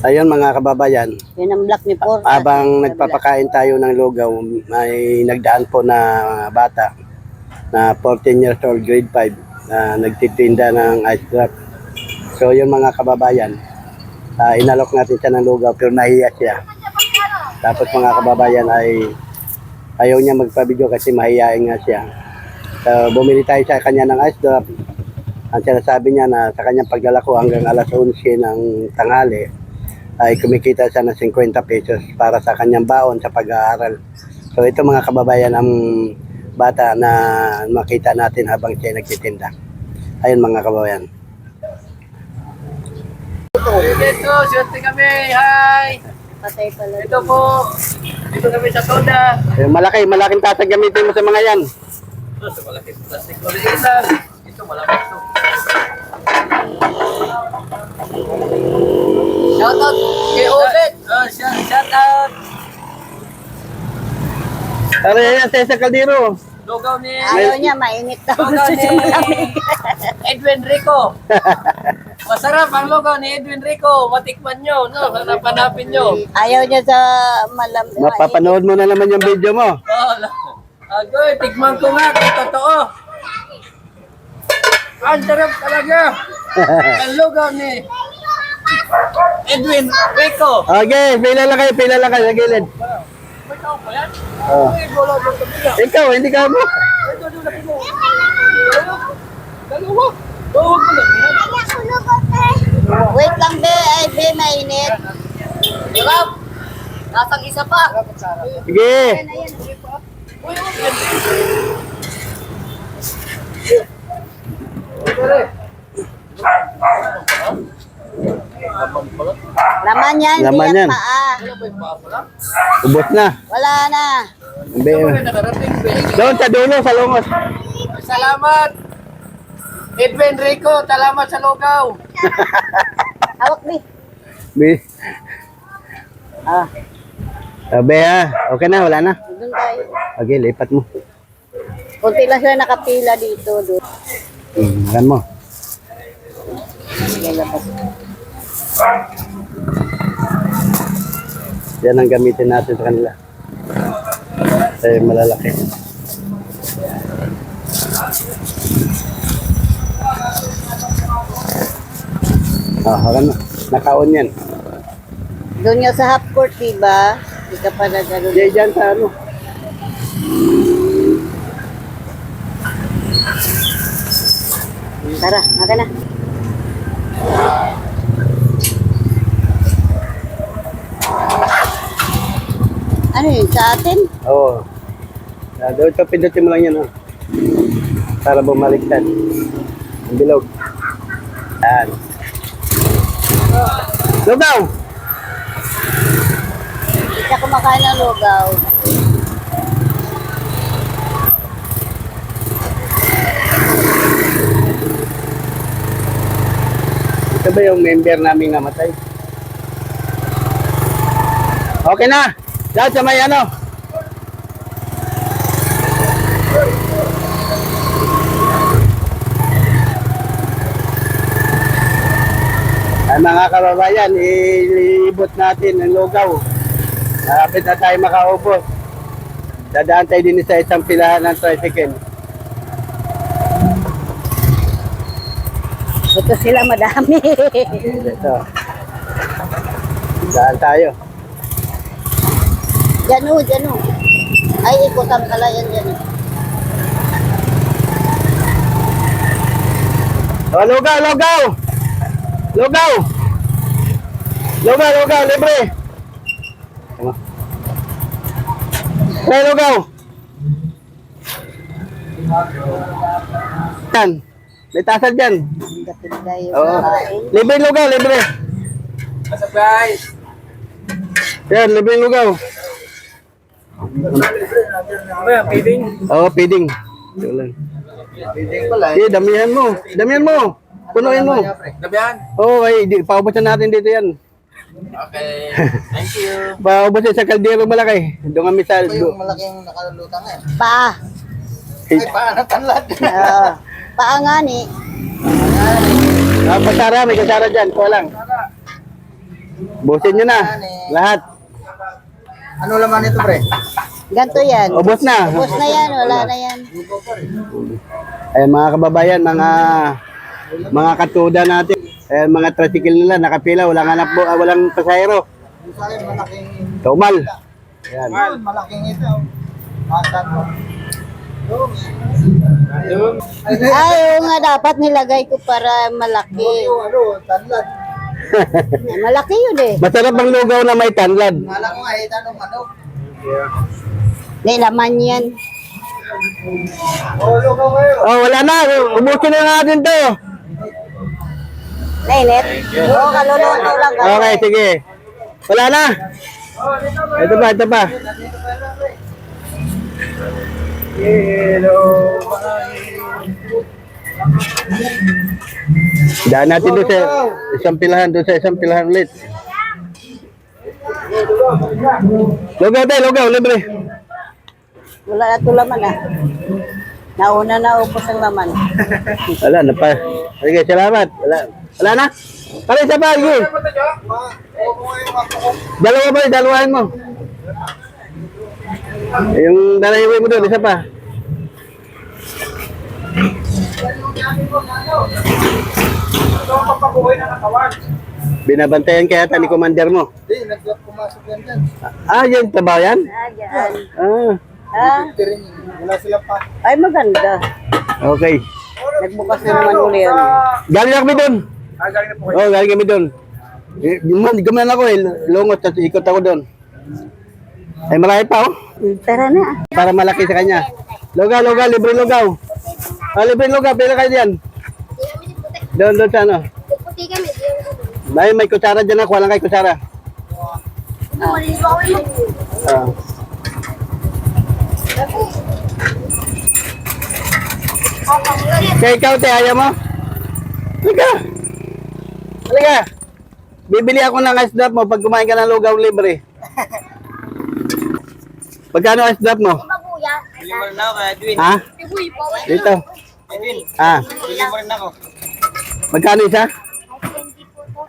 Ayun mga kababayan, Yun ang black ni Porta. habang nagpapakain tayo ng lugaw, may nagdaan po na bata na 14 years old, grade 5, na nagtitinda ng ice drop. So yun mga kababayan, inalok natin siya ng lugaw pero nahiya siya. Tapos mga kababayan ay ayaw niya magpa-video kasi mahihain nga siya. So bumili tayo sa kanya ng ice drop. Ang sinasabi niya na sa kanyang paglalako hanggang alas 11 ng tanghali, ay kumikita siya ng 50 pesos para sa kanyang baon sa pag-aaral. So ito mga kababayan ang bata na makita natin habang siya nagtitinda. Ayun mga kababayan. Ito, swerte kami. Hi! Patay pala. Ito po. Dito kami sa Toda. Malaking tasag gamitin mo sa mga yan. Ito, sa malaking plastic. Original. Ito, malaki ito. Shoutout kay Obet. Shoutout. Pero yan sa Caldero. Lugaw ni... Ayaw niya, mainit daw. Lugaw ni Edwin Rico. Masarap ang lugaw ni Edwin Rico. Matikman nyo, no? Hanapin nyo. Ayaw niya sa malamig. Mapapanood mo na naman yung video mo. Oh, agoy, tikman ko nga kung totoo. Ang sarap talaga. Ang lugaw ni Edwin Rico. Okay, pila lang kayo sa gilid. May tao pa yan? Oh. Ay, bola mo ito nila. Ikaw, hindi ka mo. Ito, ito, ito. Dalawa. Huwag mo lang yan. Wait lang, be. Ay, be, mainit. Sarap. Nasang isa pa. Sige. Laman yan, Laman hindi yan. yan paa. Ubos na. Wala na. Doon sa dulo, sa lungos. Salamat. Edwin Rico, salamat sa lugaw. Hawak, be. Bi. Ah, Sabi ha. Okay na, wala na. doon tayo. Okay, lipat mo. Kunti lang sila nakapila dito. Doon. Alam mo. Lalabas. Yan ang gamitin natin sa kanila. Ay, malalaki. Hakan na. Nakaon yan. Doon nga sa half court, diba? Hindi ka pa nagano. Diyan dyan sa ano. Tara, maka na. Ano yun, sa atin? Oo. Doon sa pindutin mo lang yan. Para bumaliktad. Ang bilog. Yan. Lugaw! Hindi ka kumakain ng lugaw. Ito ba yung member namin namatay? Okay na! Lahat sa may ano? Ay mga kababayan, ilibot natin ang lugaw. Malapit na tayo makaubos. Dadaan tayo din sa isang pilahan ng tricycle. Ito sila madami. Ito. Daan tayo. Diyan o. Ay, ikutan pala yan dyan. Oh, lugaw! Lugaw, libre! Tama. Hey, lugaw! Yan. May tasad dyan. Dapat tayo. Oo. Kain. Libre lugaw, libre. What's up, guys? Yan, libre lugaw. Ano yan, feeding? Oo, feeding. Ito lang. Damihan mo. Punuin mo. Gabihan? Oo, paubusan natin dito yan. Okay. Thank you. Paubusan sa kaldero malaki. Doon kami sa... malaking nakalulutang eh. Pa. Paano tanlad? Paa nga ni. Pasara, may kasara dyan. Kuha lang. Busin nyo na. Lahat. Ano laman ito, pre? Ganto yan. Ubos na. Ubos na yan, wala na yan. Ay mga kababayan, mga katuda natin. Ay mga tricycle nila nakapila, walang pasahero. Yung sa akin, malaking... Tumal. Ayan. Malaking ito. Masan mo. Ay, oo nga, dapat nilagay ko para malaki. Ano, tanlad. Malaki yun eh. Masarap ang lugaw na may tanlad. Kala ko nga, tanong manok. May laman yan. Oh, lugaw kayo. Oh, wala na. Ubusin na natin to. Nainit? Oo, kaluluto lang. Okay, sige. Wala na. Ito pa. Daan natin doon sa isang pilahan ulit. Lugaw, libre. Wala na ito laman ah. Nauna na upos ang laman. Wala na pa. Sige, salamat. Wala na? Pare, isa pa, sige. Dalawahin mo. Yung dalawahin mo doon, isa pa. Binabantayan kaya ni commander mo. Hindi, nagpumasok yan dyan. Yan, tabaw yan? Ayan. Ah, Hindi rin, wala silang pa. Ay, maganda. okay. Nagbukas na naman uli yun. Galing kami doon. Galing kami doon. Gumanan ako lungot at ikot ako doon. Ay, marami pa Tara na. para malaki sa kanya. Lugaw, libre lugaw. Libre lugaw, pila kayo diyan. Doon sa ano. May kutsara dyan ako, walang kayo kutsara. Kaya ikaw, te, ayaw mo? Halika. Bibili ako ng ice drop mo pag kumain ka ng lugaw libre. Pagkano ice drop mo? Bili mo rin ako kay Edwin. Ha? Dito. Edwin, bili mo rin ako. Magkano isa?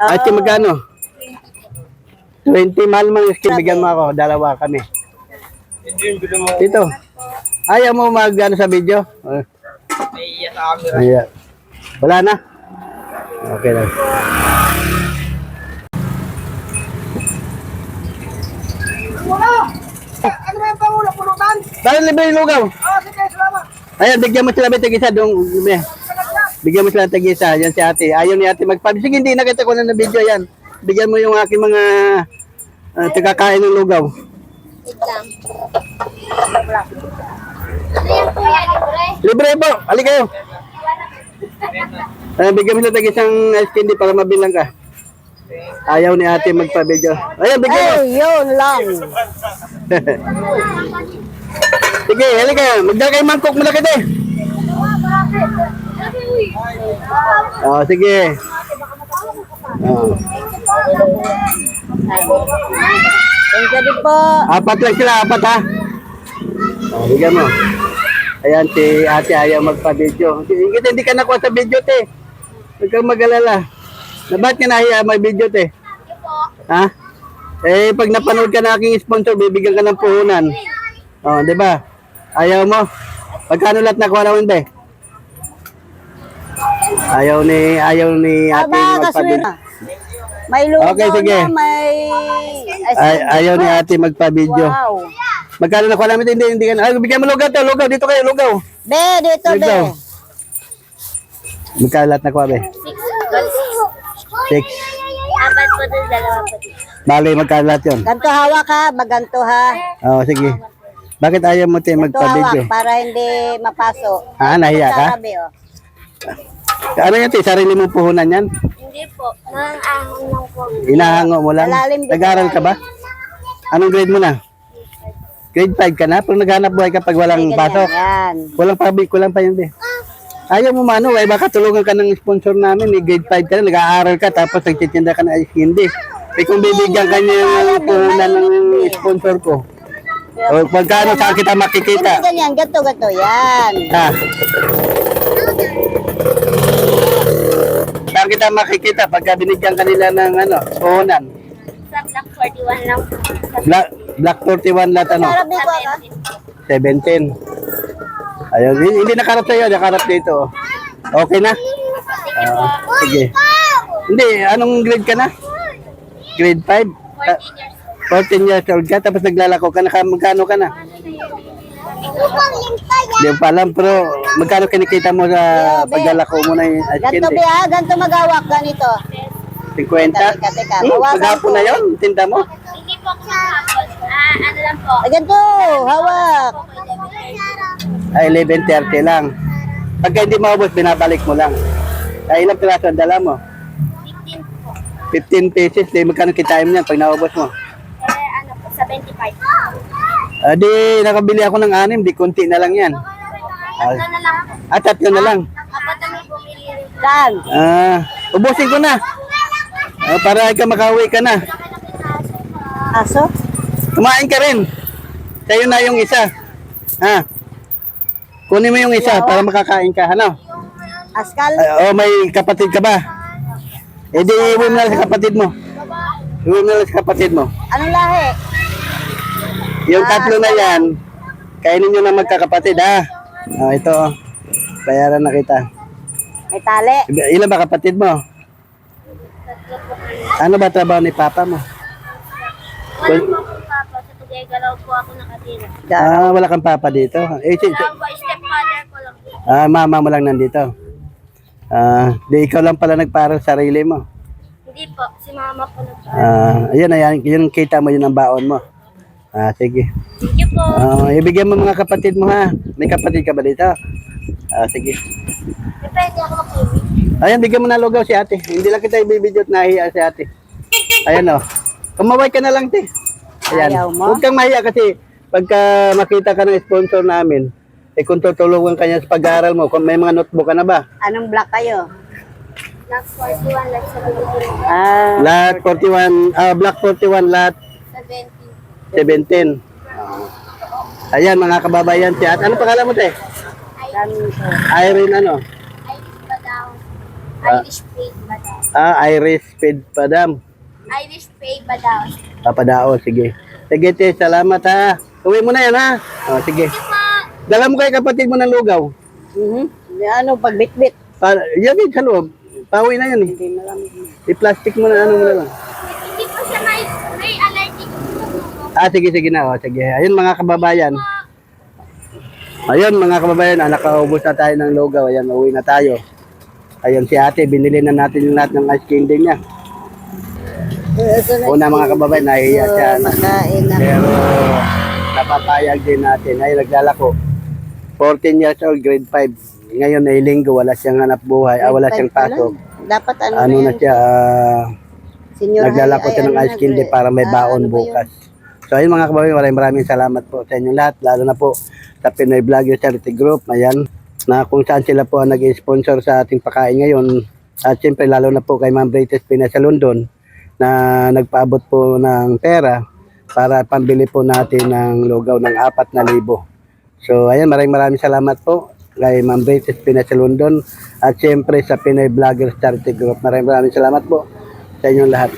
Ate, magkano? 20, mahal mang skin. Bigyan mo ako. Dalawa kami. Edwin, bili mo. Dito. Ayaw mo mag-ano sa video? Naiiya sa camera. Ayan. Wala na? Okay lang. Ano ba yung pangulo? Pulutan? Dahil libre yung lugaw. Sige, salamat. Ayan, bigyan mo sila may tag-isa. Bigyan mo sila ng tag-isa. Yan si ate. Ayaw ni ate magpabili. Sige, hindi nakita ko na ng video yan. Bigyan mo yung aking mga tagakain ng lugaw. Libre po. Halika kayo. Bigyan mo sila tag-isang ice candy para mabilang ka. Ayaw ni ate magpa-video. Ayan, bigyan mo. Ay, yun lang. Sige, halika. Magdala kayo mangkok malaki din. Sige. Thank you din po. Apat lang sila, apat ha. Bigyan mo. Ayan, si ate ayaw magpa-video. Hindi ka nakuha sa video, te. Huwag kang mag-alala. Na ba't ka nahiya may video, te? Ha? Pag napanood ka na aking sponsor, bibigyan ka ng puhunan. Di ba? Ayaw mo? Pagkano lahat nakuha naman, be? Ayaw ni ate magpa-video. May lugaw Okay, sige. na, may... Ayaw ni ate magpa-video. Wow. Magkano nakuha namin? Hindi ka na. Ay, bigyan mo lugaw to. Lugaw, dito kayo, lugaw. Be, dito, be. Lugaw. Magkano lahat nakuha, be? 6. Apat po din, dalawa po din. Bali, magkano lahat yun? Ganto hawak ha, baganto ha. Sige. Bakit ayaw mo tayo Ganto hawak magpa-video? para hindi mapaso. Nahiya ka? Sabi, oh. Ano yan, te? Sarili mo puhunan yan? Hindi po, nang ahon lang po. Inahango mo lang? Malalim din. Nag-aaral ka ba? Anong grade mo na? Grade 5 ka na? Pero naghanap buhay ka pag walang pasok? Yan. Walang pa yun, be. Ayaw mo mano, baka tulungan ka ng sponsor namin, grade 5 ka na, nag-aaral ka, tapos nagtitinda ka ng ice candy. Kung bibigyan ka niya ng puhunan ng sponsor ko, o pagkano saan kita makikita? Hindi ganyan, ganto, yan. Saan kita makikita pagka binigyan kanila ng puhunan? 41 lang. Black 41 lahat ano? Sarap dito ka? 17. Ayun, hindi nakarap sa'yo, nakarap dito. Okay na? Sige. Hindi, anong grade ka na? Grade 5? 14 years old ka, tapos naglalako ka na, magkano ka na? Hindi ko pa alam, pero magkano kinikita mo sa paglalako mo na yung ice Ganto candy? biya, ganto magawak ganito. 50? Teka. Bawasan Maghapon ko. na yun, tinda mo? Hindi po ako hapon. Ano lang po. Ganto, hawak. Ay, 11:30 lang. Pagka hindi maubos, binabalik mo lang. Ay, ilang piraso ang dala mo? 15 po. 15 pesos, di magkano kitain mo yan pag naubos mo? Ano po, 75. Di, nakabili ako ng 6, di konti na lang yan. Ano na lang po. Tatlo na lang. Apat na may bumili rin. Saan? Ubusin ko na. Para ikaw makauwi ka na. Aso? Kumain ka rin. Sa'yo na yung isa. Ha? Kunin mo yung isa para makakain ka. Ano? Askal? May kapatid ka ba? Di, iwi mo na lang sa kapatid mo. Iwi mo na lang sa kapatid mo. Anong lahi? Yung tatlo na yan, kainin nyo na magkakapatid, ha? Ito, bayaran na kita. May tali. Ilan ba kapatid mo? Ano ba trabaho ni papa mo? Wala po akong papa. Sa Tuguegarao po ako nakatira. Wala kang papa dito. Wala po, stepfather ko lang. Mama mo lang nandito. Di ikaw lang pala nagparal sa sarili mo. Hindi po, si mama po nagpapalagay. Ayan, yun kita mo, yun ang baon mo. Sige. Thank you po. Ibigyan mo mga kapatid mo, ha? May kapatid ka ba dito? Sige. Depende ako makili. Ayan, bigyan mo na lugaw si ate. Hindi lang kita ibibidyo at nahiya si ate. Ayan, kumaway ka na lang, te. Ayan. Ayaw mo? Huwag kang mahiya kasi pagka makita ka ng sponsor namin, kung tutulungan ka niya sa pag-aaral mo, kung may mga notebook ka na ba? Anong black kayo? Black 41 lang sa Tuguegarao. Lahat 41, Black 41, lahat 70. 17. Ayan, mga kababayan si ate. Ano pangalan mo, te? Irene ano? Irish Badaw. Irish Paid Badaw. Iris Speed Padam. Irish Paid Badaw. Papadao, sige. Sige, te, salamat, ha. Uwi mo na yan, ha? Sige. Dala mo kay kapatid mo ng lugaw. Ano, pagbitbit? Yan din sa loob. Pauwi na yan, eh. Hindi na lang. I-plastic mo na, ano mo na lang. Hindi po siya may allergic. Sige na, sige. Ayun, mga kababayan. Ayun, mga kababayan, nakaubos na tayo ng lugaw. Ayan, uwi na tayo. Ayun, si ate, binili na natin yung lahat ng ice candy niya. Una, mga kababayan, nahiya siya. Makain na. Pero, napapayag din natin. Ay, naglalako. 14 years old, grade 5. Ngayon ay linggo, wala siyang hanap buhay. Wala siyang pasok. Dapat ano, Ano na siya, Senior naglalako high, siya ng ano ice candy para may baon ano ba bukas. So ayun mga kababayan, maraming salamat po sa inyong lahat, lalo na po sa Pinoy Vlogger Charity Group, ayan, na kung saan sila po ang nag-sponsor sa ating pakain ngayon. At siyempre lalo na po kay Ma'am Brites Pina sa London na nagpaabot po ng pera para pambili po natin ng lugaw ng 4,000. So ayan, maraming salamat po kay Ma'am Brites Pina sa London at siyempre sa Pinoy Vlogger Charity Group. Maraming salamat po sa inyong lahat.